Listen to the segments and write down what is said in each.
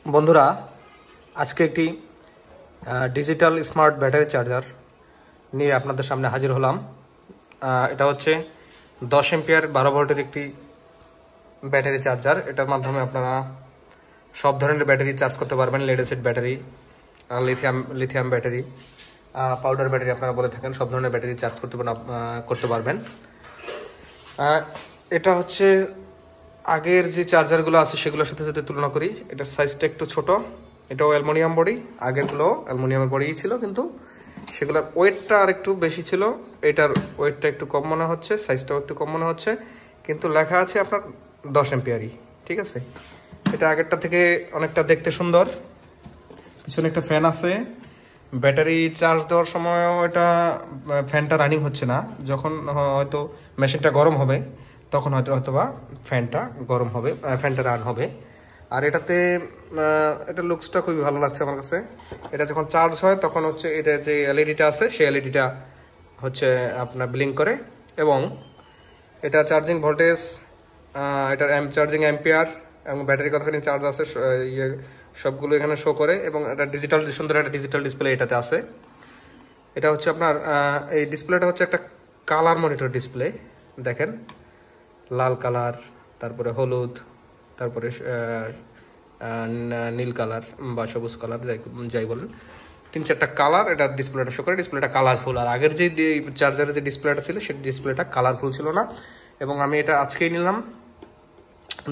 বন্ধুরা, আজকে একটি ডিজিটাল স্মার্ট ব্যাটারি চার্জার নিয়ে আপনাদের সামনে হাজির হলাম। এটা হচ্ছে 10 এম্পিয়ার 12 ভোল্টের একটি ব্যাটারি চার্জার। এটার মাধ্যমে আপনারা সব ধরনের ব্যাটারি চার্জ করতে পারবেন। Lead acid battery, lithium battery, powder battery আপনারা বলে থাকেন, সব ধরনের ব্যাটারি চার্জ করতে পারবেন। এটা হচ্ছে আগের যে চার্জারগুলো আছে সেগুলোর সাথে যদি তুলনা করি, এটার সাইজটা একটু ছোট। এটাও অ্যালুমিনিয়াম বডি, আগেরগুলো অ্যালুমিনিয়ামের বডিই ছিল, কিন্তু সেগুলোর ওয়েটটা আর একটু বেশি ছিল। এটার ওয়েটটা একটু কম মনে হচ্ছে, সাইজটাও একটু কম মনে হচ্ছে, কিন্তু লেখা আছে আপনার 10 এম্পিয়ারই। ঠিক আছে, এটা আগেরটা থেকে অনেকটা দেখতে সুন্দর। পিছনে একটা ফ্যান আছে। ব্যাটারি চার্জ দেওয়ার সময়ও এটা ফ্যানটা রানিং হচ্ছে না। যখন হয়তো মেশিনটা গরম হবে তখন হয়তোবা ফ্যানটা গরম হবে, ফ্যানটা রান হবে। আর এটাতে এটা লুকসটা খুবই ভালো লাগছে আমার কাছে। এটা যখন চার্জ হয় তখন হচ্ছে এটা যে এলইডিটা আছে সেই এলইডিটা হচ্ছে আপনার ব্লিঙ্ক করে, এবং এটা চার্জিং ভোল্টেজ, এটার চার্জিং অ্যাম্পিয়ার এবং ব্যাটারি কতখানি চার্জ আছে সবগুলো এখানে শো করে, এবং এটা ডিজিটাল, সুন্দর একটা ডিজিটাল ডিসপ্লে এটাতে আছে। এটা হচ্ছে আপনার এই ডিসপ্লেটা হচ্ছে একটা কালার মনিটর ডিসপ্লে। দেখেন, লাল কালার, তারপরে হলুদ, তারপরে নীল কালার বা সবুজ কালার, যাই বলেন, 3-4টা কালার এটা ডিসপ্লেটা শো করে। ডিসপ্লেটা কালারফুল। আর আগের যে চার্জারের যে ডিসপ্লেটা ছিল সেই ডিসপ্লেটা কালারফুল ছিল না। এবং আমি এটা আজকেই নিলাম,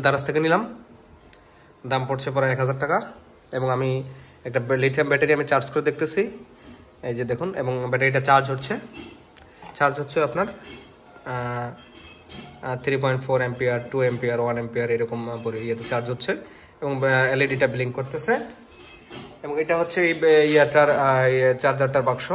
দারাজ থেকে নিলাম। দাম পড়ছে প্রায় 1000 টাকা। এবং আমি একটা লিথিয়াম ব্যাটারি আমি চার্জ করে দেখতেছি, এই যে দেখুন। এবং ব্যাটারিটা চার্জ হচ্ছে আপনার 3.4 এম্পিয়ার, 2 এম্পিয়ার, 1 এম্পিয়ার এরকম ইয়েতে চার্জ হচ্ছে, এবং এলইডিটা ব্লিঙ্ক করতেছে। এবং এটা হচ্ছে এই চার্জারটার বাক্স।